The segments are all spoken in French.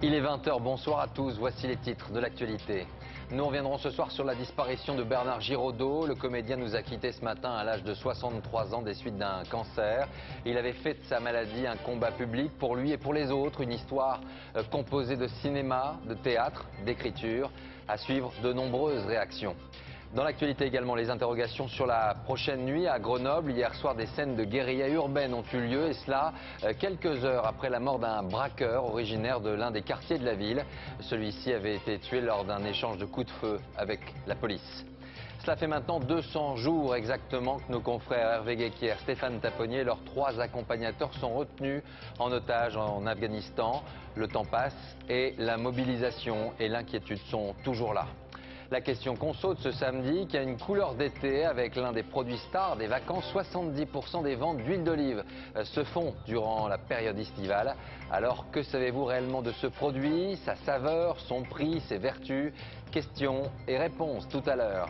Il est 20h, bonsoir à tous, voici les titres de l'actualité. Nous reviendrons ce soir sur la disparition de Bernard Giraudot. Le comédien nous a quittés ce matin à l'âge de 63 ans des suites d'un cancer. Il avait fait de sa maladie un combat public pour lui et pour les autres, une histoire composée de cinéma, de théâtre, d'écriture. À suivre de nombreuses réactions. Dans l'actualité également, les interrogations sur la prochaine nuit à Grenoble. Hier soir, des scènes de guérilla urbaine ont eu lieu, et cela quelques heures après la mort d'un braqueur originaire de l'un des quartiers de la ville. Celui-ci avait été tué lors d'un échange de coups de feu avec la police. Cela fait maintenant 200 jours exactement que nos confrères Hervé Guéquière, Stéphane Taponnier et leurs 3 accompagnateurs sont retenus en otage en Afghanistan. Le temps passe et la mobilisation et l'inquiétude sont toujours là. La question qu'on saute ce samedi, qui a une couleur d'été avec l'un des produits stars des vacances, 70% des ventes d'huile d'olive se font durant la période estivale. Alors que savez-vous réellement de ce produit, sa saveur, son prix, ses vertus? Questions et réponses tout à l'heure.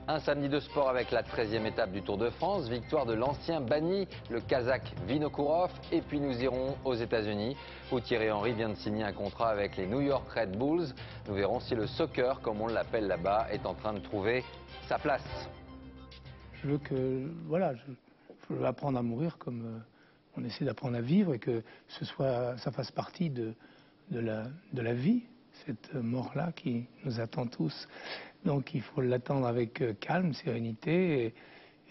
Un samedi de sport avec la 13e étape du Tour de France, victoire de l'ancien banni, le Kazakh Vinokourov. Et puis nous irons aux États-Unis où Thierry Henry vient de signer un contrat avec les New York Red Bulls. Nous verrons si le soccer, comme on l'appelle là-bas, est en train de trouver sa place. Je veux que, voilà, je veux apprendre à mourir comme on essaie d'apprendre à vivre et que ça fasse partie de la vie, cette mort-là qui nous attend tous. Donc il faut l'attendre avec calme, sérénité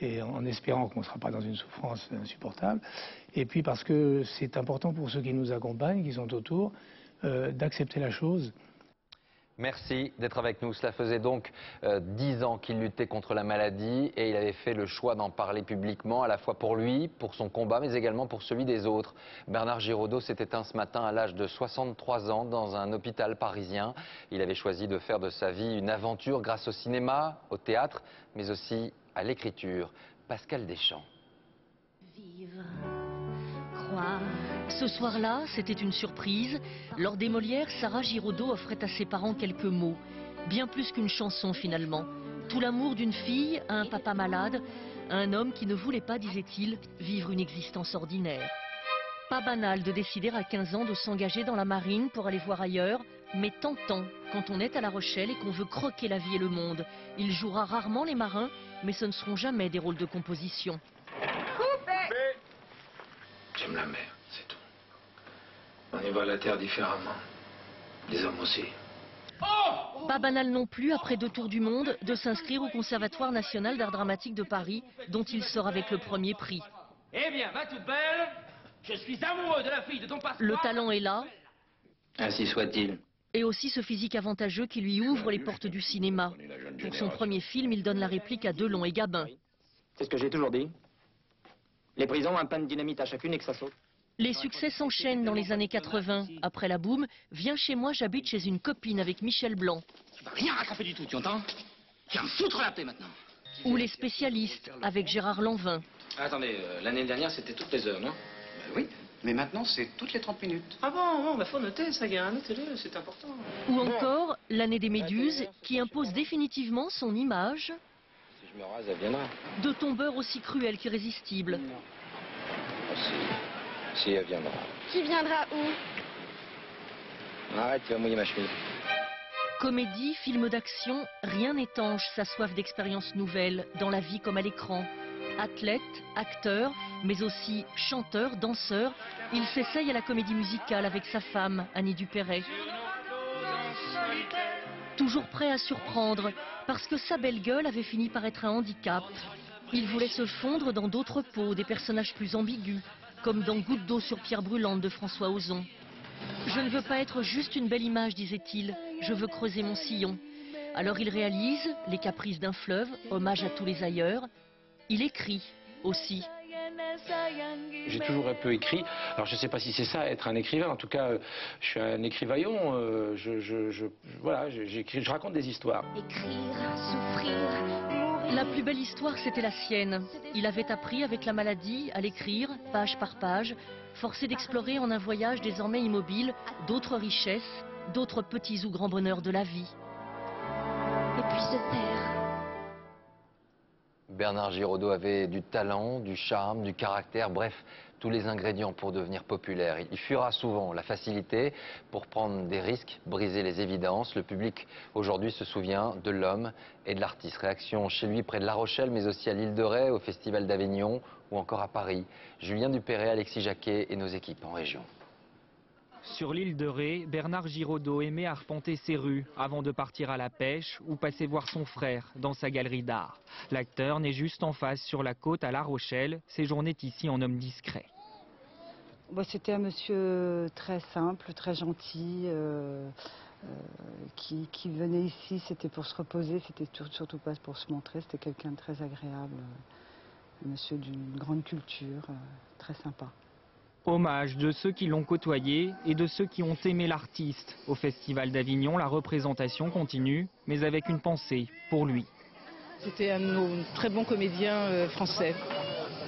et en espérant qu'on ne sera pas dans une souffrance insupportable. Et puis parce que c'est important pour ceux qui nous accompagnent, qui sont autour, d'accepter la chose. Merci d'être avec nous. Cela faisait donc 10 ans qu'il luttait contre la maladie et il avait fait le choix d'en parler publiquement, à la fois pour lui, pour son combat, mais également pour celui des autres. Bernard Giraudot s'est éteint ce matin à l'âge de 63 ans dans un hôpital parisien. Il avait choisi de faire de sa vie une aventure grâce au cinéma, au théâtre, mais aussi à l'écriture. Pascal Deschamps. Vivre, croire. Ce soir-là, c'était une surprise. Lors des Molières, Sarah Giraudot offrait à ses parents quelques mots. Bien plus qu'une chanson finalement. Tout l'amour d'une fille à un papa malade, à un homme qui ne voulait pas, disait-il, vivre une existence ordinaire. Pas banal de décider à 15 ans de s'engager dans la marine pour aller voir ailleurs, mais tentant quand on est à La Rochelle et qu'on veut croquer la vie et le monde. Il jouera rarement les marins, mais ce ne seront jamais des rôles de composition. J'aime la mer, c'est tout. On y voit la terre différemment. Les hommes aussi. Pas banal non plus, après 2 tours du monde, de s'inscrire au Conservatoire national d'art dramatique de Paris, dont il sort avec le premier prix. Eh bien, ma toute belle, je suis amoureux de la fille de ton passeport. Le talent est là, Ainsi soit-il. et aussi ce physique avantageux qui lui ouvre les portes du cinéma. Pour son premier film, il donne la réplique à Delon et Gabin. C'est ce que j'ai toujours dit. Les prisons, un pain de dynamite à chacune et que ça saute. Les succès s'enchaînent dans les années 80. Après la boum, Viens chez moi, j'habite chez une copine avec Michel Blanc. Tu vas rien rattraper du tout, tu entends? Tu vas me foutre la paix maintenant. Ou Les spécialistes avec Gérard Lanvin. Attendez, l'année dernière, c'était toutes les heures, non? Oui, mais maintenant c'est toutes les 30 minutes. Ah bon, bah faut noter ça, gars, notez-le, c'est important. Ou encore L'année des Méduses, qui impose définitivement son image Si je me rase, elle viendra. de tombeur aussi cruel qu'irrésistible. Si, elle viendra. Qui viendra où? Arrête, tu vas mouiller ma chemise. Comédie, film d'action, rien n'étanche sa soif d'expériences nouvelles, dans la vie comme à l'écran. Athlète, acteur, mais aussi chanteur, danseur, il s'essaye à la comédie musicale avec sa femme, Annie Dupéret. Toujours prêt à surprendre, parce que sa belle gueule avait fini par être un handicap. Il voulait se fondre dans d'autres peaux, des personnages plus ambigus, comme dans Goutte d'eau sur pierre brûlante de François Ozon. Je ne veux pas être juste une belle image, disait-il, je veux creuser mon sillon. Alors il réalise Les Caprices d'un fleuve, hommage à tous les ailleurs. Il écrit aussi. J'ai toujours un peu écrit. Alors je ne sais pas si c'est ça, être un écrivain. En tout cas, je suis un écrivaillon. Voilà, j'écris, je raconte des histoires. Écrire, souffrir, La plus belle histoire, c'était la sienne. Il avait appris avec la maladie à l'écrire, page par page, forcé d'explorer en un voyage désormais immobile d'autres richesses, d'autres petits ou grands bonheurs de la vie. et puis se taire. Bernard Giraudot avait du talent, du charme, du caractère, bref, tous les ingrédients pour devenir populaire. Il fuira souvent la facilité pour prendre des risques, briser les évidences. Le public aujourd'hui se souvient de l'homme et de l'artiste. Réaction chez lui près de La Rochelle, mais aussi à l'Île de Ré, au Festival d'Avignon ou encore à Paris. Julien Dupéret, Alexis Jacquet et nos équipes en région. Sur l'île de Ré, Bernard Giraudot aimait arpenter ses rues avant de partir à la pêche ou passer voir son frère dans sa galerie d'art. L'acteur naît juste en face sur la côte à La Rochelle, séjournait ici en homme discret. C'était un monsieur très simple, très gentil, qui venait ici, c'était pour se reposer, c'était surtout pas pour se montrer, c'était quelqu'un de très agréable, un monsieur d'une grande culture, très sympa. Hommage de ceux qui l'ont côtoyé et de ceux qui ont aimé l'artiste. Au Festival d'Avignon, la représentation continue, mais avec une pensée pour lui. C'était un de nos très bons comédiens français.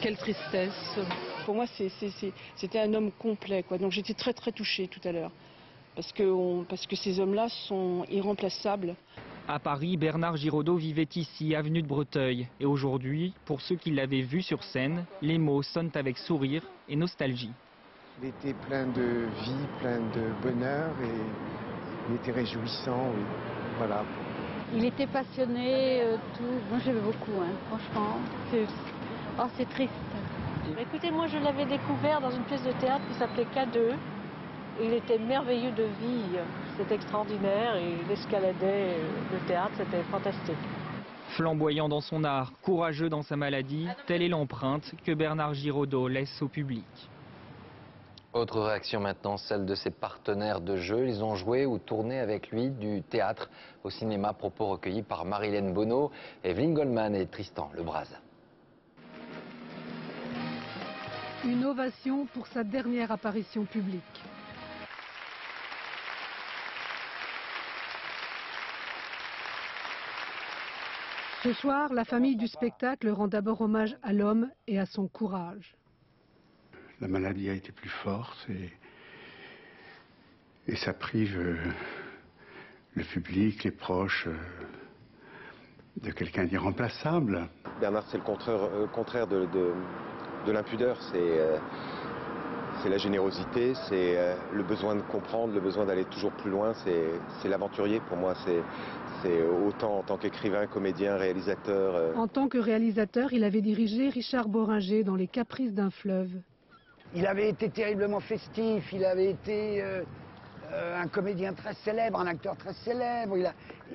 Quelle tristesse. Pour moi, c'était un homme complet, quoi. Donc j'étais très touchée tout à l'heure. Parce que ces hommes-là sont irremplaçables. À Paris, Bernard Giraudot vivait ici, avenue de Breteuil. Et aujourd'hui, pour ceux qui l'avaient vu sur scène, les mots sonnent avec sourire et nostalgie. Il était plein de vie, plein de bonheur et il était réjouissant, oui. Voilà. Il était passionné, tout. Moi j'aimais beaucoup, franchement. C'est triste. Écoutez, moi je l'avais découvert dans une pièce de théâtre qui s'appelait K2. Il était merveilleux de vie, c'était extraordinaire et il escaladait le théâtre, c'était fantastique. Flamboyant dans son art, courageux dans sa maladie, telle est l'empreinte que Bernard Giraudot laisse au public. Autre réaction maintenant, celle de ses partenaires de jeu. Ils ont joué ou tourné avec lui du théâtre au cinéma, propos recueillis par Marilène Bonneau, Evelyne Goldman et Tristan Lebras. Une ovation pour sa dernière apparition publique. Ce soir, la famille du spectacle rend d'abord hommage à l'homme et à son courage. La maladie a été plus forte et ça prive le public, les proches de quelqu'un d'irremplaçable. Bernard, c'est le contraire de l'impudeur, c'est la générosité, c'est le besoin de comprendre, le besoin d'aller toujours plus loin, c'est l'aventurier pour moi, c'est autant en tant qu'écrivain, comédien, réalisateur. En tant que réalisateur, il avait dirigé Richard Bohringer dans Les Caprices d'un fleuve. Il avait été terriblement festif, il avait été un comédien très célèbre, un acteur très célèbre.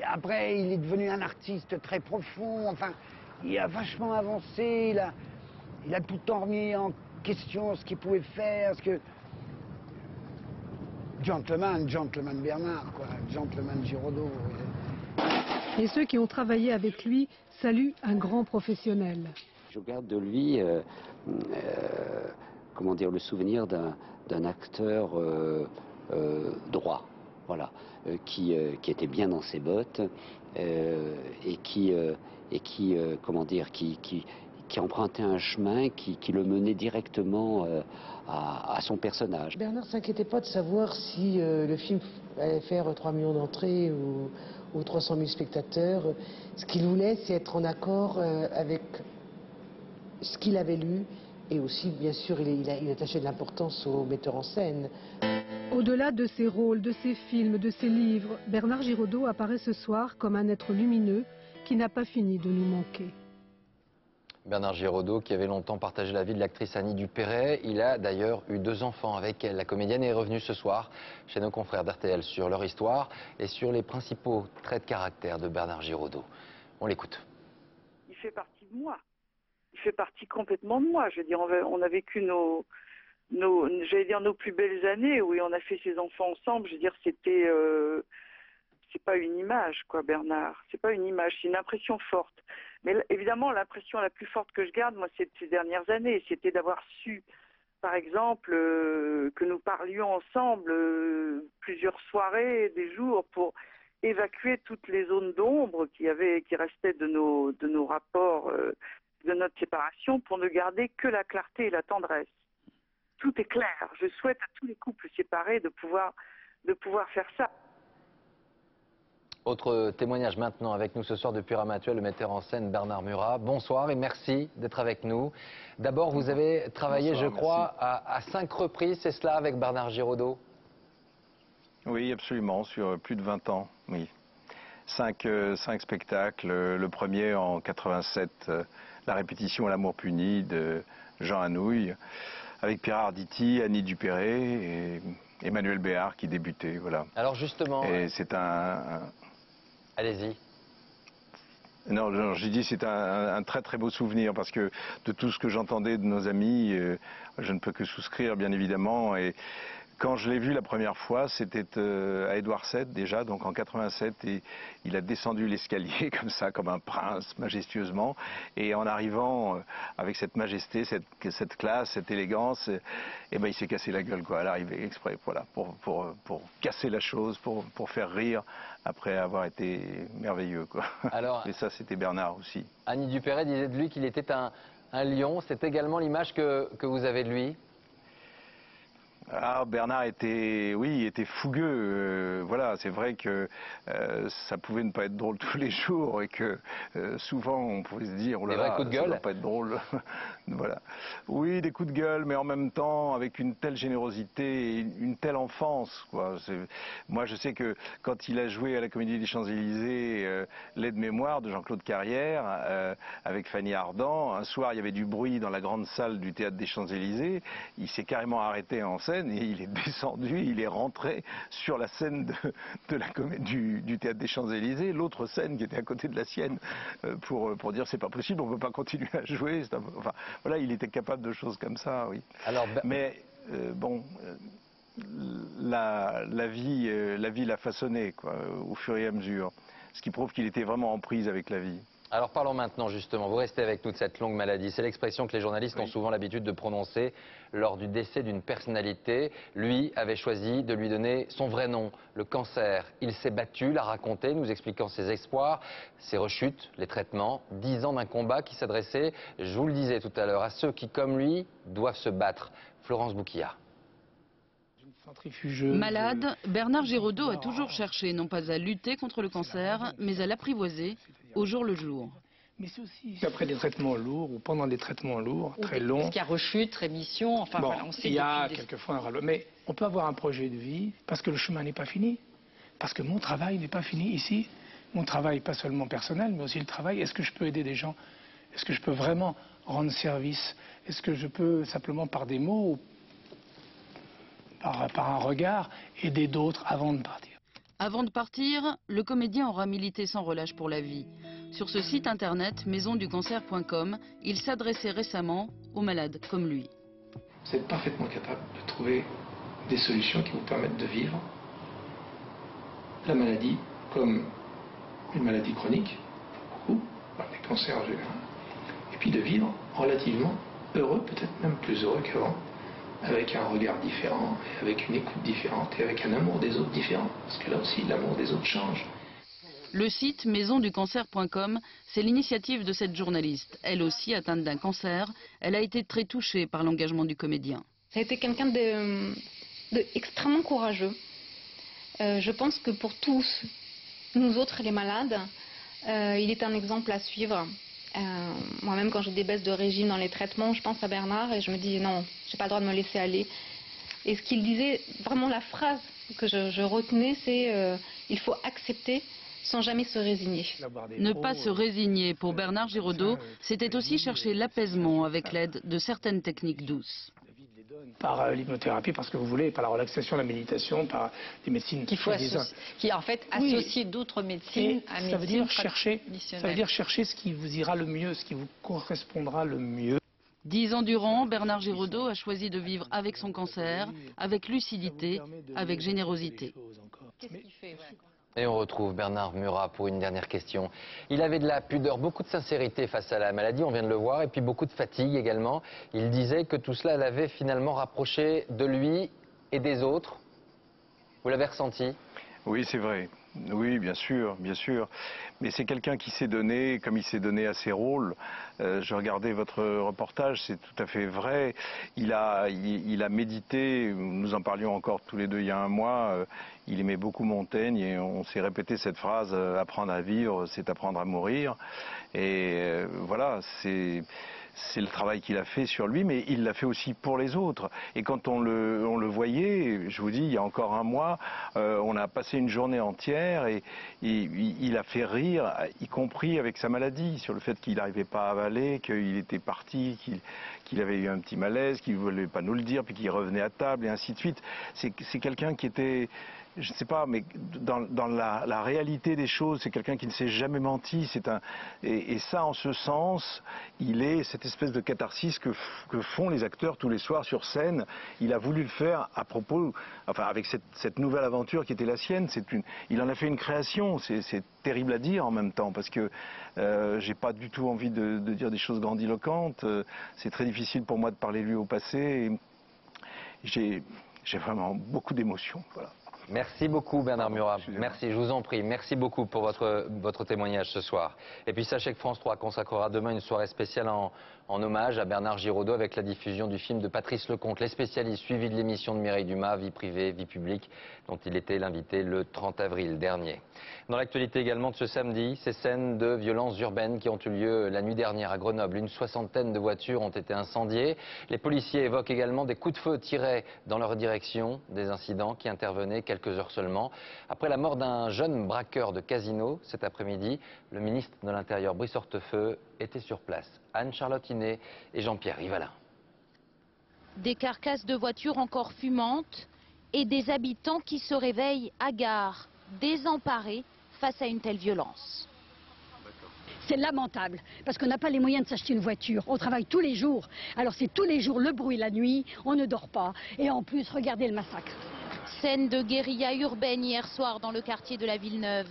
Après, il est devenu un artiste très profond, enfin, il a vachement avancé, il a tout le temps remis en question ce qu'il pouvait faire, Gentleman Bernard, quoi, gentleman Giraudot. Et ceux qui ont travaillé avec lui saluent un grand professionnel. Je garde de lui, le souvenir d'un acteur droit, voilà, qui était bien dans ses bottes et qui empruntait un chemin qui le menait directement à son personnage. Bernard s'inquiétait pas de savoir si le film allait faire 3 millions d'entrées ou 300 000 spectateurs. Ce qu'il voulait, c'est être en accord avec ce qu'il avait lu. Et aussi, bien sûr, il attachait de l'importance aux metteurs en scène. Au-delà de ses rôles, de ses films, de ses livres, Bernard Giraudot apparaît ce soir comme un être lumineux qui n'a pas fini de nous manquer. Bernard Giraudot, qui avait longtemps partagé la vie de l'actrice Annie Dupéret, il a d'ailleurs eu 2 enfants avec elle. La comédienne est revenue ce soir chez nos confrères d'RTL sur leur histoire et sur les principaux traits de caractère de Bernard Giraudot. On l'écoute. Il fait partie de moi. Il fait partie complètement de moi. Je veux dire, on a vécu nos plus belles années, où on a fait ses enfants ensemble. Je veux dire, c'est pas une image, quoi, Bernard. C'est pas une image, c'est une impression forte. Mais évidemment, l'impression la plus forte que je garde, moi, c'est de ces dernières années. C'était d'avoir su, par exemple, que nous parlions ensemble plusieurs soirées, des jours, pour évacuer toutes les zones d'ombre qui restaient de nos rapports, de notre séparation, pour ne garder que la clarté et la tendresse. Tout est clair. Je souhaite à tous les couples séparés de pouvoir faire ça. Autre témoignage maintenant avec nous ce soir depuis Ramatuelle, le metteur en scène Bernard Murat. Bonsoir et merci d'être avec nous. D'abord, vous avez travaillé, je crois, à 5 reprises, c'est cela, avec Bernard Giraudot? Oui, absolument, sur plus de 20 ans, oui. 5 spectacles. Le premier en 87, la répétition à l'amour puni de Jean Anouilh, avec Pierre Arditi, Annie Dupéré et Emmanuel Béard qui débutait, voilà. Alors justement... Et c'est Allez-y. Non, j'ai dit c'est un très très beau souvenir parce que de tout ce que j'entendais de nos amis, je ne peux que souscrire bien évidemment. Et quand je l'ai vu la première fois, c'était à Édouard VII déjà, donc en 87, et il a descendu l'escalier comme ça, comme un prince, majestueusement. Et en arrivant avec cette majesté, cette classe, cette élégance, et ben il s'est cassé la gueule quoi, à l'arrivée, exprès, voilà, pour casser la chose, pour faire rire, après avoir été merveilleux quoi. Alors, et ça, c'était Bernard aussi. Annie Dupéré disait de lui qu'il était un lion. C'est également l'image que vous avez de lui? Ah, Bernard était, oui, il était fougueux. Voilà, c'est vrai que ça pouvait ne pas être drôle tous les jours et que souvent on pouvait se dire, oh là là, coups de ça gueule. doit pas être drôle. Voilà. Oui, des coups de gueule, mais en même temps avec une telle générosité, une telle enfance, quoi. Moi, je sais que quand il a joué à la Comédie des Champs-Élysées, L'aide-mémoire de Jean-Claude Carrière, avec Fanny Ardant, un soir il y avait du bruit dans la grande salle du Théâtre des Champs-Élysées, il s'est carrément arrêté en scène. Et il est descendu, il est rentré sur la scène du Théâtre des Champs-Élysées, l'autre scène qui était à côté de la sienne, pour dire c'est pas possible, on ne peut pas continuer à jouer. Enfin, voilà, il était capable de choses comme ça, oui. Alors, mais bon, la vie l'a façonné, quoi, au fur et à mesure, ce qui prouve qu'il était vraiment en prise avec la vie. Alors parlons maintenant justement, vous restez avec nous de cette longue maladie. C'est l'expression que les journalistes ont souvent l'habitude de prononcer lors du décès d'une personnalité. Lui avait choisi de lui donner son vrai nom, le cancer. Il s'est battu, l'a raconté, nous expliquant ses exploits, ses rechutes, les traitements. 10 ans d'un combat qui s'adressait, je vous le disais tout à l'heure, à ceux qui, comme lui, doivent se battre. Florence Bouquilla. Malade, Bernard Giraudot a toujours cherché non pas à lutter contre le cancer, mais à l'apprivoiser au jour le jour. Mais c'est aussi après des traitements lourds ou pendant des traitements lourds, très longs. Parce qu'il y a rechute, rémission, enfin bon, voilà, on sait. Il y a quelquefois un ras-le-bol. Mais on peut avoir un projet de vie parce que le chemin n'est pas fini. Parce que mon travail n'est pas fini ici. Mon travail, pas seulement personnel, mais aussi le travail. Est-ce que je peux aider des gens? Est-ce que je peux vraiment rendre service? Est-ce que je peux simplement par des mots ou par un regard aider d'autres avant de partir? Avant de partir, le comédien aura milité sans relâche pour la vie. Sur ce site internet maisonducancer.com, il s'adressait récemment aux malades comme lui. Vous êtes parfaitement capable de trouver des solutions qui vous permettent de vivre la maladie comme une maladie chronique, ou des cancers en général, et puis de vivre relativement heureux, peut-être même plus heureux qu'avant, avec un regard différent, et avec une écoute différente, et avec un amour des autres différent, parce que là aussi l'amour des autres change. Le site maisonducancer.com, c'est l'initiative de cette journaliste. Elle aussi atteinte d'un cancer, elle a été très touchée par l'engagement du comédien. Ça a été quelqu'un d'extrêmement courageux. Je pense que pour tous, nous autres les malades, il est un exemple à suivre. Moi-même, quand j'ai des baisses de régime dans les traitements, je pense à Bernard et je me dis non, j'ai pas le droit de me laisser aller. Et ce qu'il disait, vraiment la phrase que je retenais, c'est il faut accepter sans jamais se résigner. Ne pas se résigner pour Bernard Giraudot, c'était aussi chercher l'apaisement avec l'aide de certaines techniques douces. Par l'hypnothérapie, parce que vous voulez, par la relaxation, la méditation, par des médecines qui en fait associent d'autres médecines à médecine. Ça veut dire chercher ce qui vous ira le mieux, ce qui vous correspondra le mieux. 10 ans durant, Bernard Giraudot a choisi de vivre avec son cancer, avec lucidité, avec générosité. Et on retrouve Bernard Murat pour une dernière question. Il avait de la pudeur, beaucoup de sincérité face à la maladie, on vient de le voir, et puis beaucoup de fatigue également. Il disait que tout cela l'avait finalement rapproché de lui et des autres. Vous l'avez ressenti? Oui, c'est vrai. Oui, bien sûr, bien sûr. Mais c'est quelqu'un qui s'est donné, comme il s'est donné à ses rôles. Je regardais votre reportage, c'est tout à fait vrai. Il a médité, nous en parlions encore tous les deux il y a un mois. Il aimait beaucoup Montaigne et on s'est répété cette phrase, apprendre à vivre, c'est apprendre à mourir. Et voilà, c'est le travail qu'il a fait sur lui, mais il l'a fait aussi pour les autres. Et quand on le voyait, je vous dis, il y a encore un mois, on a passé une journée entière et il a fait rire, y compris avec sa maladie, sur le fait qu'il n'arrivait pas à avaler, qu'il était parti, qu'il avait eu un petit malaise, qu'il ne voulait pas nous le dire, puis qu'il revenait à table, et ainsi de suite. C'est quelqu'un qui était... Je ne sais pas, mais dans la réalité des choses, c'est quelqu'un qui ne s'est jamais menti. Et ça, en ce sens, il est cette espèce de catharsis que font les acteurs tous les soirs sur scène. Il a voulu le faire à propos, enfin, avec cette nouvelle aventure qui était la sienne. Il en a fait une création. C'est terrible à dire en même temps, parce que j'ai pas du tout envie de dire des choses grandiloquentes. C'est très difficile pour moi de parler lui au passé. J'ai vraiment beaucoup d'émotions. Voilà. Merci beaucoup Bernard Murat, merci, je vous en prie, merci beaucoup pour votre témoignage ce soir. Et puis sachez que France 3 consacrera demain une soirée spéciale en hommage à Bernard Giraudot avec la diffusion du film de Patrice Lecomte, Les Spécialistes, suivi de l'émission de Mireille Dumas, Vie privée, vie publique, dont il était l'invité le 30 avril dernier. Dans l'actualité également de ce samedi, ces scènes de violences urbaines qui ont eu lieu la nuit dernière à Grenoble. Une soixantaine de voitures ont été incendiées. Les policiers évoquent également des coups de feu tirés dans leur direction, des incidents qui intervenaient quelques heures seulement. Après la mort d'un jeune braqueur de casino cet après-midi, le ministre de l'Intérieur Brice Hortefeux était sur place. Anne-Charlotte Inet et Jean-Pierre Rivalin. Des carcasses de voitures encore fumantes et des habitants qui se réveillent hagards, désemparés face à une telle violence. C'est lamentable, parce qu'on n'a pas les moyens de s'acheter une voiture. On travaille tous les jours. Alors c'est tous les jours le bruit la nuit, on ne dort pas. Et en plus, regardez le massacre. Scène de guérilla urbaine hier soir dans le quartier de la Villeneuve.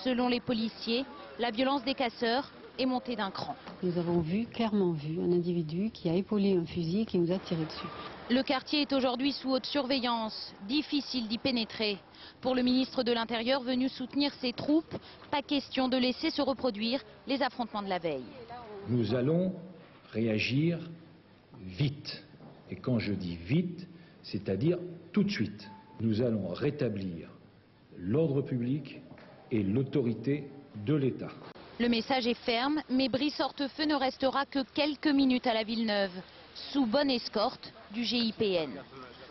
Selon les policiers, la violence des casseurs est montée d'un cran. Nous avons clairement vu un individu qui a épaulé un fusil et qui nous a tiré dessus. Le quartier est aujourd'hui sous haute surveillance, difficile d'y pénétrer. Pour le ministre de l'Intérieur venu soutenir ses troupes, pas question de laisser se reproduire les affrontements de la veille. Nous allons réagir vite. Et quand je dis vite, c'est-à-dire tout de suite. Nous allons rétablir l'ordre public et l'autorité de l'État. Le message est ferme, mais Brice Hortefeux ne restera que quelques minutes à la Villeneuve, sous bonne escorte du GIPN.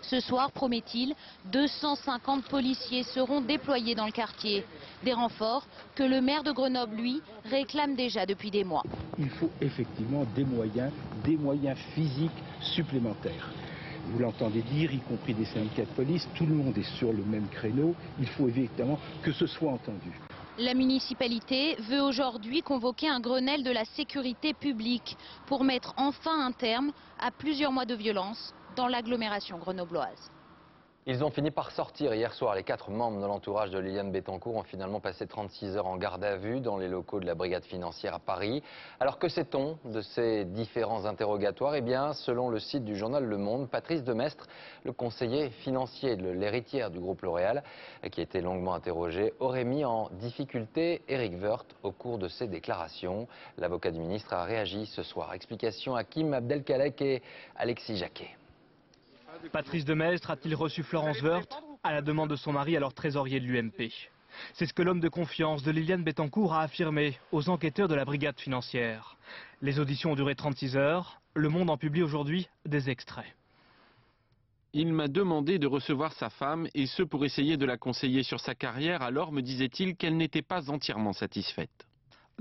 Ce soir, promet-il, 250 policiers seront déployés dans le quartier. Des renforts que le maire de Grenoble, lui, réclame déjà depuis des mois. Il faut effectivement des moyens physiques supplémentaires. Vous l'entendez dire, y compris des syndicats de police, tout le monde est sur le même créneau. Il faut évidemment que ce soit entendu. La municipalité veut aujourd'hui convoquer un Grenelle de la sécurité publique pour mettre enfin un terme à plusieurs mois de violence dans l'agglomération grenobloise. Ils ont fini par sortir hier soir. Les 4 membres de l'entourage de Liliane Bettencourt ont finalement passé 36 heures en garde à vue dans les locaux de la brigade financière à Paris. Alors que sait-on de ces différents interrogatoires? Eh bien, selon le site du journal Le Monde, Patrice Demestre, le conseiller financier de l'héritière du groupe L'Oréal, qui a été longuement interrogé, aurait mis en difficulté Éric Woerth au cours de ses déclarations. L'avocat du ministre a réagi ce soir. Explication à Hakim Abdelkalek et Alexis Jacquet. Patrice Demestre a-t-il reçu Florence Woerth à la demande de son mari, alors trésorier de l'UMP? C'est ce que l'homme de confiance de Liliane Bettencourt a affirmé aux enquêteurs de la brigade financière. Les auditions ont duré 36 heures. Le Monde en publie aujourd'hui des extraits. Il m'a demandé de recevoir sa femme, et ce pour essayer de la conseiller sur sa carrière. Alors me disait-il qu'elle n'était pas entièrement satisfaite.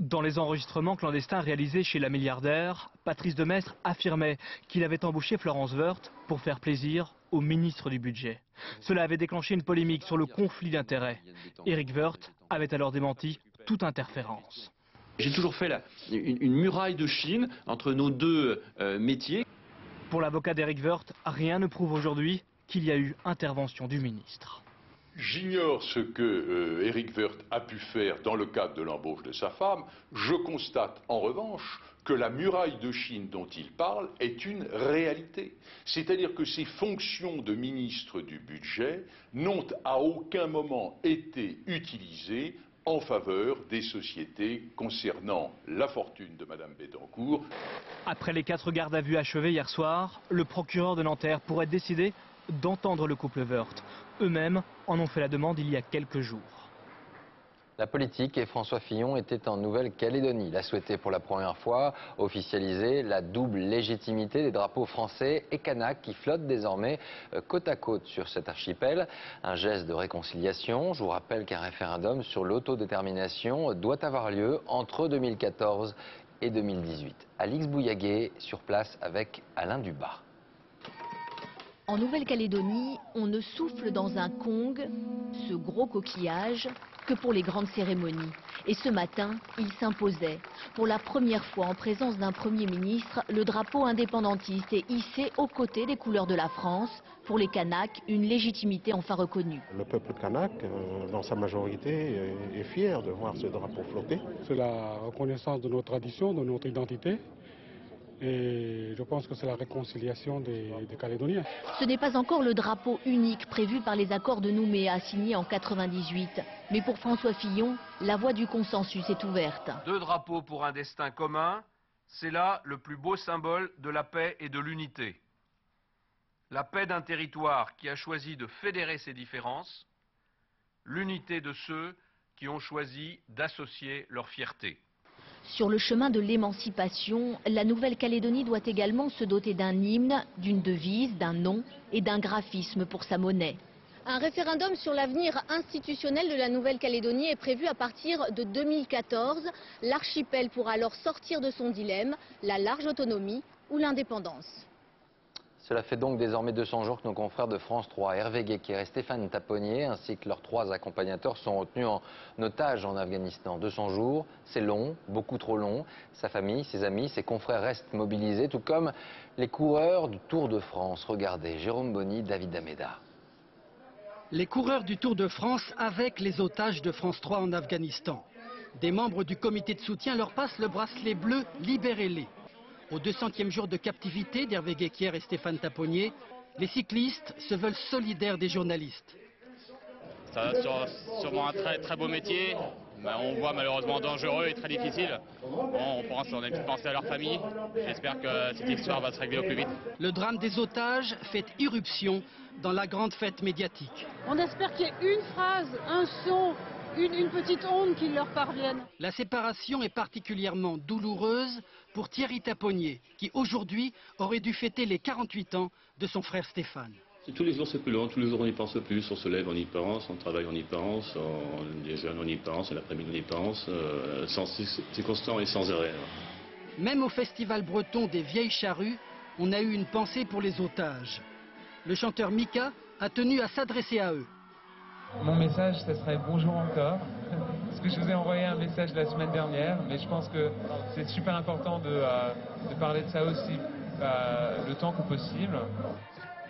Dans les enregistrements clandestins réalisés chez la milliardaire, Patrice Demestre affirmait qu'il avait embauché Florence Woerth pour faire plaisir au ministre du Budget. Cela avait déclenché une polémique sur le conflit d'intérêts. Éric Woerth avait alors démenti toute interférence. J'ai toujours fait une muraille de Chine entre nos deux métiers. Pour l'avocat d'Éric Woerth, rien ne prouve aujourd'hui qu'il y a eu intervention du ministre. J'ignore ce que Éric Woerth a pu faire dans le cadre de l'embauche de sa femme. Je constate en revanche que la muraille de Chine dont il parle est une réalité. C'est-à-dire que ces fonctions de ministre du budget n'ont à aucun moment été utilisées en faveur des sociétés concernant la fortune de Mme Bettencourt. Après les 4 gardes à vue achevés hier soir, le procureur de Nanterre pourrait décider d'entendre le couple Woerth. Eux-mêmes en ont fait la demande il y a quelques jours. La politique et François Fillon étaient en Nouvelle-Calédonie. Il a souhaité pour la première fois officialiser la double légitimité des drapeaux français et kanak qui flottent désormais côte à côte sur cet archipel. Un geste de réconciliation. Je vous rappelle qu'un référendum sur l'autodétermination doit avoir lieu entre 2014 et 2018. Alix Bouillaguet sur place avec Alain Dubas. En Nouvelle-Calédonie, on ne souffle dans un Kong, ce gros coquillage, que pour les grandes cérémonies. Et ce matin, il s'imposait. Pour la première fois en présence d'un Premier ministre, le drapeau indépendantiste est hissé aux côtés des couleurs de la France. Pour les Kanaks, une légitimité enfin reconnue. Le peuple kanak, dans sa majorité, est fier de voir ce drapeau flotter. C'est la reconnaissance de nos traditions, de notre identité. Et je pense que c'est la réconciliation des Calédoniens. Ce n'est pas encore le drapeau unique prévu par les accords de Nouméa signés en 1998. Mais pour François Fillon, la voie du consensus est ouverte. 2 drapeaux pour un destin commun, c'est là le plus beau symbole de la paix et de l'unité. La paix d'un territoire qui a choisi de fédérer ses différences, l'unité de ceux qui ont choisi d'associer leur fierté. Sur le chemin de l'émancipation, la Nouvelle-Calédonie doit également se doter d'un hymne, d'une devise, d'un nom et d'un graphisme pour sa monnaie. Un référendum sur l'avenir institutionnel de la Nouvelle-Calédonie est prévu à partir de 2014. L'archipel pourra alors sortir de son dilemme, la large autonomie ou l'indépendance. Cela fait donc désormais 200 jours que nos confrères de France 3, Hervé Guéquière et Stéphane Taponnier, ainsi que leurs 3 accompagnateurs, sont retenus en otage en Afghanistan. 200 jours, c'est long, beaucoup trop long. Sa famille, ses amis, ses confrères restent mobilisés, tout comme les coureurs du Tour de France. Regardez, Jérôme Bonny, David Dameda. Les coureurs du Tour de France avec les otages de France 3 en Afghanistan. Des membres du comité de soutien leur passent le bracelet bleu « Libérez-les ». Au 200e jour de captivité d'Hervé Guéquière et Stéphane Taponnier, les cyclistes se veulent solidaires des journalistes. Ça va sûrement un très beau métier, mais on voit malheureusement dangereux et très difficile. Bon, on pense qu'on a une petite pensée à leur famille. J'espère que cette histoire va se régler au plus vite. Le drame des otages fait irruption dans la grande fête médiatique. On espère qu'il y ait une phrase, un son, une petite onde qui leur parvienne. La séparation est particulièrement douloureuse pour Thierry Taponnier, qui aujourd'hui aurait dû fêter les 48 ans de son frère Stéphane. Tous les jours c'est plus long, tous les jours on y pense plus, on se lève, on y pense, on travaille, on y pense, on déjeune, on y pense, l'après-midi on y pense, c'est constant et sans arrêt. Même au festival breton des Vieilles Charrues, on a eu une pensée pour les otages. Le chanteur Mika a tenu à s'adresser à eux. Mon message, ce serait bonjour encore, parce que je vous ai envoyé un message la semaine dernière, mais je pense que c'est super important de parler de ça aussi le temps que possible.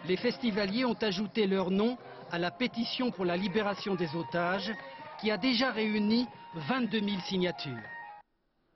Les festivaliers ont ajouté leur nom à la pétition pour la libération des otages, qui a déjà réuni 22 000 signatures.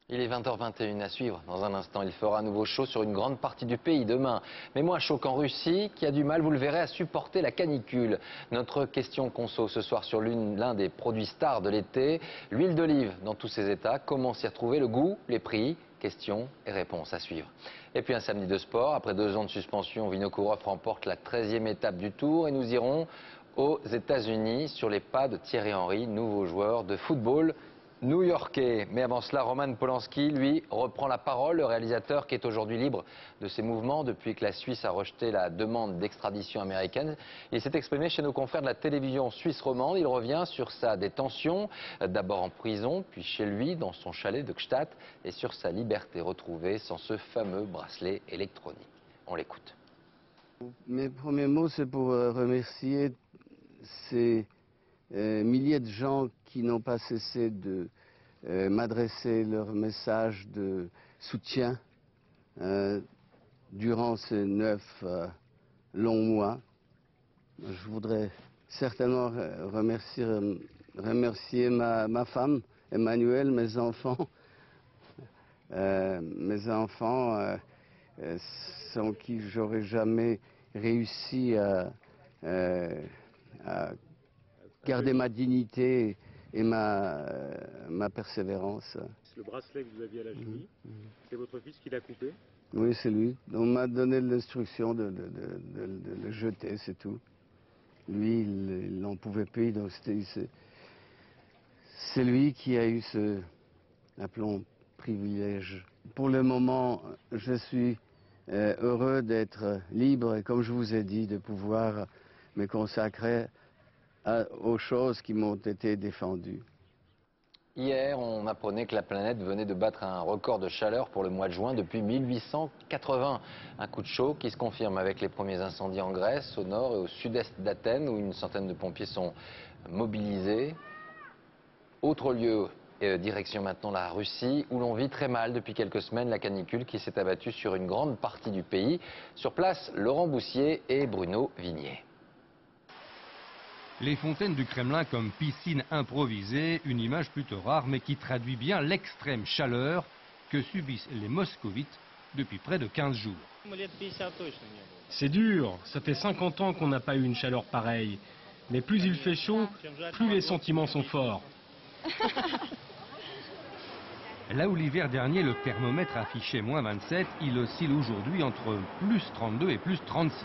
Il est 20h21 à suivre. Dans un instant, il fera à nouveau chaud sur une grande partie du pays demain. Mais moins chaud qu'en Russie, qui a du mal, vous le verrez, à supporter la canicule. Notre question conso ce soir sur l'un des produits stars de l'été, l'huile d'olive dans tous ses états. Comment s'y retrouver, le goût, les prix? Questions et réponses à suivre. Et puis un samedi de sport. Après 2 ans de suspension, Vinokourov remporte la 13e étape du Tour. Et nous irons aux États-Unis sur les pas de Thierry Henry, nouveau joueur de football new-yorkais. Mais avant cela, Roman Polanski, lui, reprend la parole. Le réalisateur qui est aujourd'hui libre de ses mouvements depuis que la Suisse a rejeté la demande d'extradition américaine. Il s'est exprimé chez nos confrères de la télévision suisse romande. Il revient sur sa détention, d'abord en prison, puis chez lui, dans son chalet de Gstaad, et sur sa liberté retrouvée sans ce fameux bracelet électronique. On l'écoute. Mes premiers mots, c'est pour remercier ces milliers de gens qui n'ont pas cessé de m'adresser leurs messages de soutien durant ces 9 longs mois. Je voudrais certainement remercier ma femme, Emmanuel, mes enfants. Sans qui j'aurais jamais réussi à garder ma dignité et ma persévérance. Le bracelet que vous aviez à la cheville, c'est votre fils qui l'a coupé? Oui, c'est lui. On m'a donné l'instruction de le jeter, c'est tout. Lui, il n'en pouvait plus, donc c'est lui qui a eu ce, appelons, privilège. Pour le moment, je suis heureux d'être libre et, comme je vous ai dit, de pouvoir me consacrer aux choses qui m'ont été défendues. Hier, on apprenait que la planète venait de battre un record de chaleur pour le mois de juin depuis 1880. Un coup de chaud qui se confirme avec les premiers incendies en Grèce, au nord et au sud-est d'Athènes, où une centaine de pompiers sont mobilisés. Autre lieu, direction maintenant la Russie, où l'on vit très mal depuis quelques semaines la canicule qui s'est abattue sur une grande partie du pays. Sur place, Laurent Boussier et Bruno Vignier. Les fontaines du Kremlin comme piscine improvisée, une image plutôt rare mais qui traduit bien l'extrême chaleur que subissent les moscovites depuis près de 15 jours. C'est dur, ça fait 50 ans qu'on n'a pas eu une chaleur pareille. Mais plus il fait chaud, plus les sentiments sont forts. Là où l'hiver dernier le thermomètre affichait moins 27, il oscille aujourd'hui entre plus 32 et plus 36.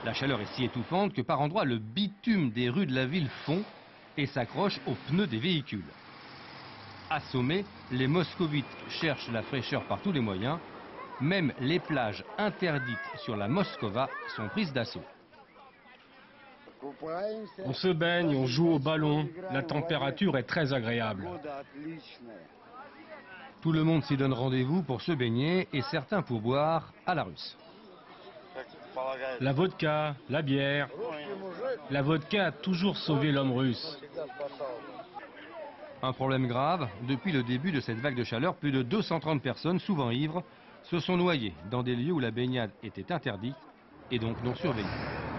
La chaleur est si étouffante que par endroits le bitume des rues de la ville fond et s'accroche aux pneus des véhicules. Assommés, les moscovites cherchent la fraîcheur par tous les moyens. Même les plages interdites sur la Moskova sont prises d'assaut. On se baigne, on joue au ballon, la température est très agréable. Tout le monde s'y donne rendez-vous pour se baigner et certains pour boire à la russe. La vodka, la bière. La vodka a toujours sauvé l'homme russe. Un problème grave, depuis le début de cette vague de chaleur, plus de 230 personnes, souvent ivres, se sont noyées dans des lieux où la baignade était interdite et donc non surveillée.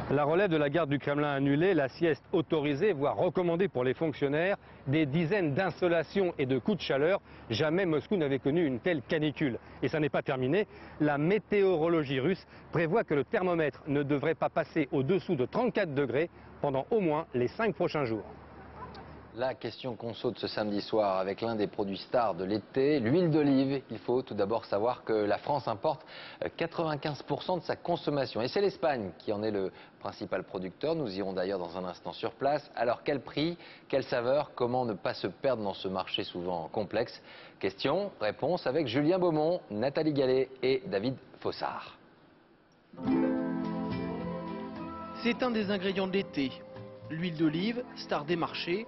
La relève de la garde du Kremlin annulée, la sieste autorisée, voire recommandée pour les fonctionnaires, des dizaines d'insolations et de coups de chaleur. Jamais Moscou n'avait connu une telle canicule. Et ça n'est pas terminé. La météorologie russe prévoit que le thermomètre ne devrait pas passer au-dessous de 34 degrés pendant au moins les 5 prochains jours. La question qu'on saute ce samedi soir avec l'un des produits stars de l'été, l'huile d'olive. Il faut tout d'abord savoir que la France importe 95% de sa consommation. Et c'est l'Espagne qui en est le principal producteur. Nous irons d'ailleurs dans un instant sur place. Alors quel prix, quelle saveur, comment ne pas se perdre dans ce marché souvent complexe? Question, réponse avec Julien Beaumont, Nathalie Gallet et David Fossard. C'est un des ingrédients de l'été. L'huile d'olive, star des marchés.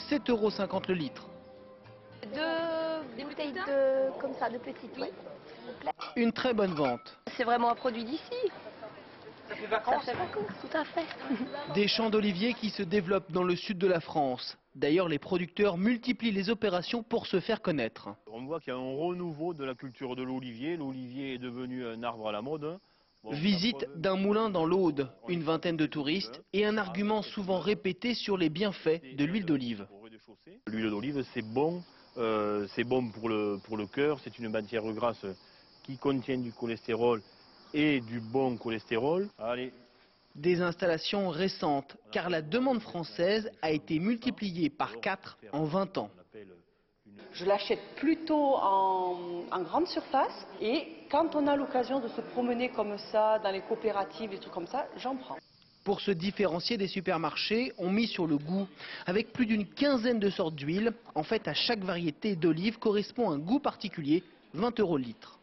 7,50 € le litre. Des bouteilles comme ça, de petites, oui. Une très bonne vente. C'est vraiment un produit d'ici. Ça fait vacances. Ça fait vacances, tout à fait. Des champs d'oliviers qui se développent dans le sud de la France. D'ailleurs, les producteurs multiplient les opérations pour se faire connaître. On voit qu'il y a un renouveau de la culture de l'olivier. L'olivier est devenu un arbre à la mode. Visite d'un moulin dans l'Aude, une vingtaine de touristes et un argument souvent répété sur les bienfaits de l'huile d'olive. L'huile d'olive, c'est bon pour le cœur, c'est une matière grasse qui contient du cholestérol et du bon cholestérol. Allez. Des installations récentes, car la demande française a été multipliée par 4 en 20 ans. Je l'achète plutôt en grande surface et quand on a l'occasion de se promener comme ça, dans les coopératives, des trucs comme ça, j'en prends. Pour se différencier des supermarchés, on mise sur le goût. Avec plus d'une quinzaine de sortes d'huile, en fait à chaque variété d'olive correspond un goût particulier, 20 € le litre.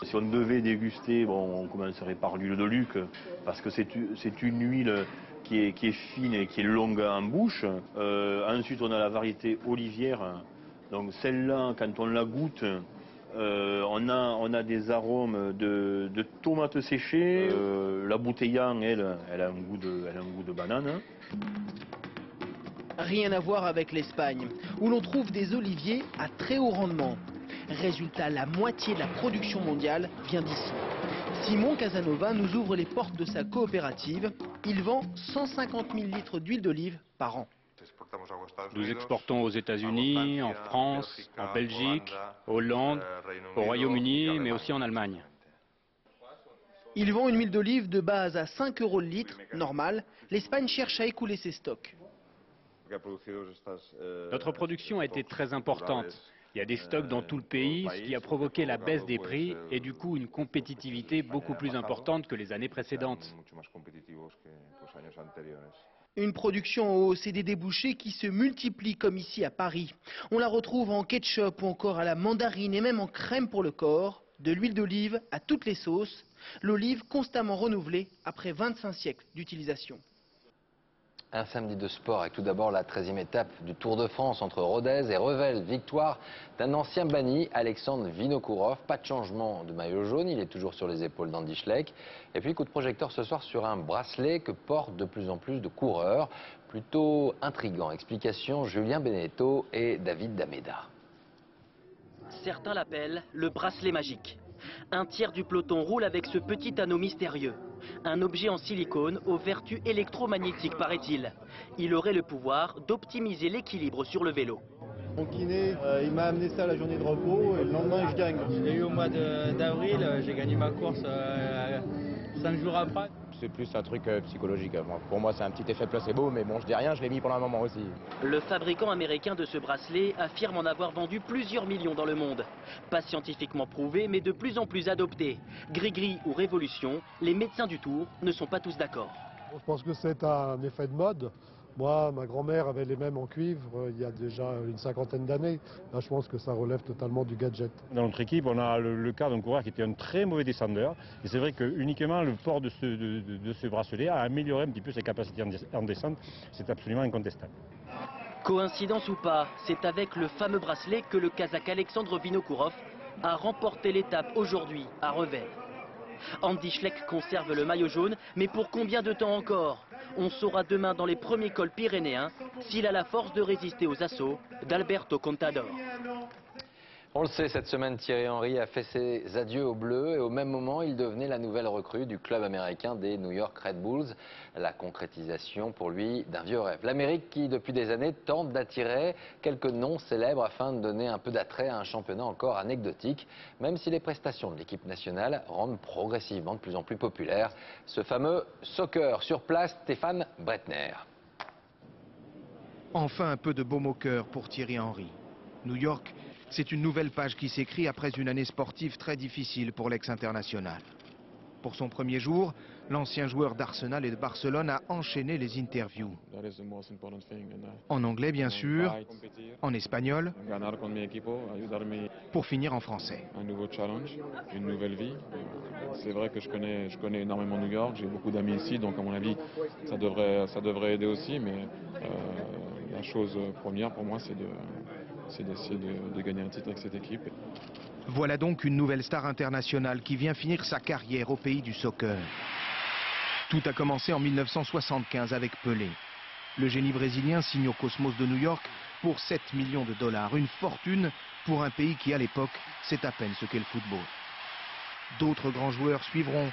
Si on devait déguster, bon, on commencerait par l'huile de Luc, parce que c'est une huile qui est fine et qui est longue en bouche. Ensuite, on a la variété olivière. Donc celle-là, quand on la goûte, on a des arômes de tomates séchées. La bouteillant, elle a un goût de banane. Rien à voir avec l'Espagne, où l'on trouve des oliviers à très haut rendement. Résultat, la moitié de la production mondiale vient d'ici. Simon Casanova nous ouvre les portes de sa coopérative. Il vend 150 000 litres d'huile d'olive par an. Nous exportons aux États-Unis, en France, en Belgique, Hollande, au Royaume-Uni, mais aussi en Allemagne. Il vend une huile d'olive de base à 5 € le litre, normal. L'Espagne cherche à écouler ses stocks. Notre production a été très importante. Il y a des stocks dans tout le pays, ce qui a provoqué la baisse des prix et du coup une compétitivité beaucoup plus importante que les années précédentes. Une production en hausse et des débouchés qui se multiplient comme ici à Paris. On la retrouve en ketchup ou encore à la mandarine et même en crème pour le corps. De l'huile d'olive à toutes les sauces. L'olive constamment renouvelée après 25 siècles d'utilisation. Un samedi de sport avec tout d'abord la 13e étape du Tour de France entre Rodez et Revel. Victoire d'un ancien banni, Alexandre Vinokourov. Pas de changement de maillot jaune, il est toujours sur les épaules d'Andy Schleck. Et puis coup de projecteur ce soir sur un bracelet que portent de plus en plus de coureurs. Plutôt intriguant. Explication Julien Benedetto et David Dameda. Certains l'appellent le bracelet magique. Un tiers du peloton roule avec ce petit anneau mystérieux. Un objet en silicone aux vertus électromagnétiques, paraît-il. Il aurait le pouvoir d'optimiser l'équilibre sur le vélo. Mon kiné, il m'a amené ça la journée de repos et le lendemain je gagne. Je l'ai eu au mois d'avril, j'ai gagné ma course 5 jours après. C'est plus un truc psychologique. Pour moi, c'est un petit effet placebo, mais bon, je dis rien, je l'ai mis pendant un moment aussi. Le fabricant américain de ce bracelet affirme en avoir vendu plusieurs millions dans le monde. Pas scientifiquement prouvé, mais de plus en plus adopté. Gris-gris ou révolution, les médecins du Tour ne sont pas tous d'accord. Je pense que c'est un effet de mode. Moi, ma grand-mère avait les mêmes en cuivre il y a déjà une 50aine d'années. Là, je pense que ça relève totalement du gadget. Dans notre équipe, on a le cas d'un coureur qui était un très mauvais descendeur. Et c'est vrai que uniquement le port de ce bracelet a amélioré un petit peu ses capacités en descente. C'est absolument incontestable. Coïncidence ou pas, c'est avec le fameux bracelet que le Kazakh Alexandre Vinokourov a remporté l'étape aujourd'hui à Revel. Andy Schleck conserve le maillot jaune, mais pour combien de temps encore? On saura demain dans les premiers cols pyrénéens s'il a la force de résister aux assauts d'Alberto Contador. On le sait, cette semaine, Thierry Henry a fait ses adieux aux Bleus et au même moment, il devenait la nouvelle recrue du club américain des New York Red Bulls. La concrétisation pour lui d'un vieux rêve. L'Amérique qui, depuis des années, tente d'attirer quelques noms célèbres afin de donner un peu d'attrait à un championnat encore anecdotique, même si les prestations de l'équipe nationale rendent progressivement de plus en plus populaire ce fameux soccer. Sur place, Stéphane Bretner. Enfin un peu de baume au cœur pour Thierry Henry. New York, c'est une nouvelle page qui s'écrit après une année sportive très difficile pour l'ex-international. Pour son premier jour, l'ancien joueur d'Arsenal et de Barcelone a enchaîné les interviews. En anglais bien sûr, en espagnol, pour finir en français. Un nouveau challenge, une nouvelle vie. C'est vrai que je connais énormément New York, j'ai beaucoup d'amis ici, donc à mon avis ça devrait aider aussi, mais la chose première pour moi c'est d'essayer de gagner un titre avec cette équipe. Voilà donc une nouvelle star internationale qui vient finir sa carrière au pays du soccer. Tout a commencé en 1975 avec Pelé. Le génie brésilien signe au Cosmos de New York pour 7 millions de dollars. Une fortune pour un pays qui, à l'époque, sait à peine ce qu'est le football. D'autres grands joueurs suivront,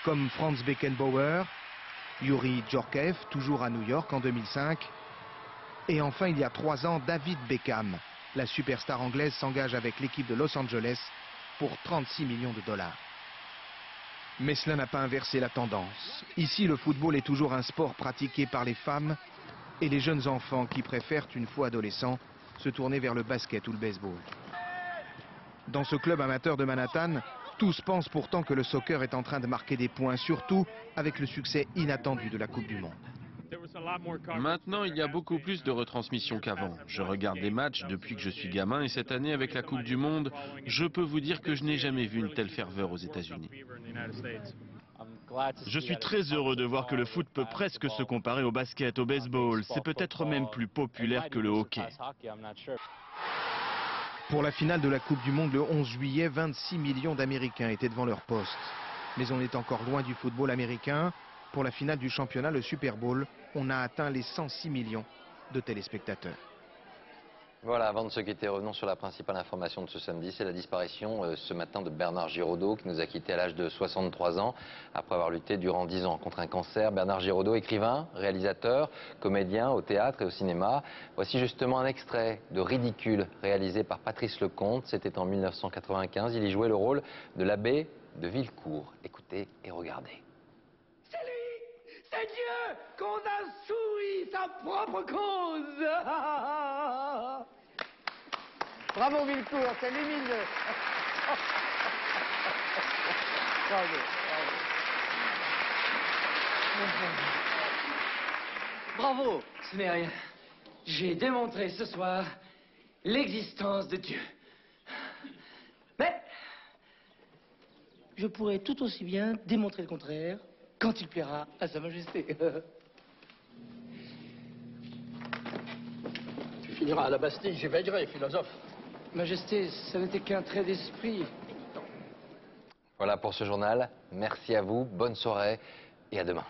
comme Franz Beckenbauer, Yuri Djorkaeff, toujours à New York en 2005. Et enfin, il y a 3 ans, David Beckham. La superstar anglaise s'engage avec l'équipe de Los Angeles pour 36 millions de dollars. Mais cela n'a pas inversé la tendance. Ici, le football est toujours un sport pratiqué par les femmes et les jeunes enfants qui préfèrent, une fois adolescents, se tourner vers le basket ou le baseball. Dans ce club amateur de Manhattan, tous pensent pourtant que le soccer est en train de marquer des points, surtout avec le succès inattendu de la Coupe du Monde. Maintenant, il y a beaucoup plus de retransmissions qu'avant. Je regarde des matchs depuis que je suis gamin et cette année, avec la Coupe du Monde, je peux vous dire que je n'ai jamais vu une telle ferveur aux États-Unis. Je suis très heureux de voir que le foot peut presque se comparer au basket, au baseball. C'est peut-être même plus populaire que le hockey. Pour la finale de la Coupe du Monde le 11 juillet, 26 millions d'Américains étaient devant leur poste. Mais on est encore loin du football américain. Pour la finale du championnat, le Super Bowl, on a atteint les 106 millions de téléspectateurs. Voilà, avant de se quitter, revenons sur la principale information de ce samedi. C'est la disparition ce matin de Bernard Giraudot, qui nous a quittés à l'âge de 63 ans, après avoir lutté durant 10 ans contre un cancer. Bernard Giraudot, écrivain, réalisateur, comédien au théâtre et au cinéma. Voici justement un extrait de Ridicule, réalisé par Patrice Lecomte. C'était en 1995. Il y jouait le rôle de l'abbé de Villecourt. Écoutez et regardez. C'est Dieu qu'on a souri sa propre cause. Bravo Villecourt, c'est lumineux. Bravo, bravo. Bravo, ce n'est rien. J'ai démontré ce soir l'existence de Dieu. Mais je pourrais tout aussi bien démontrer le contraire quand il plaira à Sa Majesté. Tu finiras à la Bastille, j'y veillerai, philosophe. Majesté, ça n'était qu'un trait d'esprit. Voilà pour ce journal. Merci à vous, bonne soirée et à demain.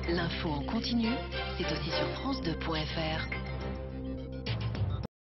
L'info en continu, c'est aussi sur France2.fr.